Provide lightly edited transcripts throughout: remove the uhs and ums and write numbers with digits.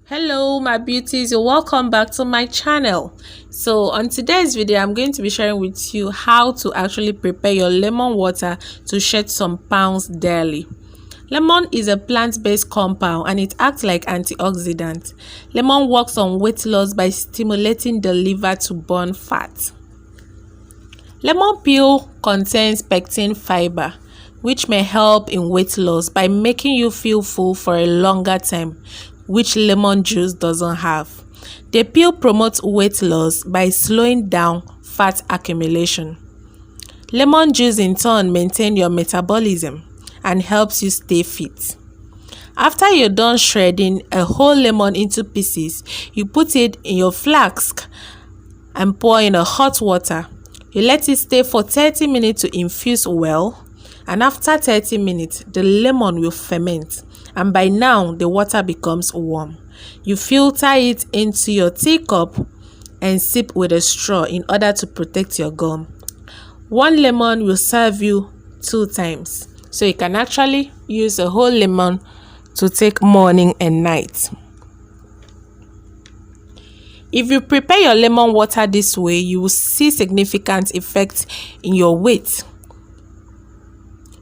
Hello my beauties, you're welcome back to my channel. So on today's video I'm going to be sharing with you how to actually prepare your lemon water to shed some pounds daily. Lemon is a plant-based compound and it acts like antioxidant. Lemon works on weight loss by stimulating the liver to burn fat. Lemon peel contains pectin fiber, which may help in weight loss by making you feel full for a longer time, which lemon juice doesn't have. The peel promotes weight loss by slowing down fat accumulation. Lemon juice in turn maintains your metabolism and helps you stay fit. After you're done shredding a whole lemon into pieces, you put it in your flask and pour in a hot water. You let it stay for 30 minutes to infuse well, and after 30 minutes the lemon will ferment, and by now the water becomes warm. You filter it into your teacup and sip with a straw in order to protect your gum. One lemon will serve you 2 times, so you can actually use a whole lemon to take morning and night. If you prepare your lemon water this way, you will see significant effects in your weight.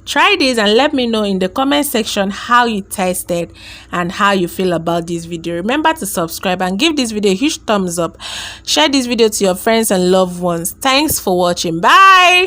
Try this and let me know in the comment section how you tasted and how you feel about this video. Remember to subscribe and give this video a huge thumbs up. Share this video to your friends and loved ones. Thanks for watching. Bye.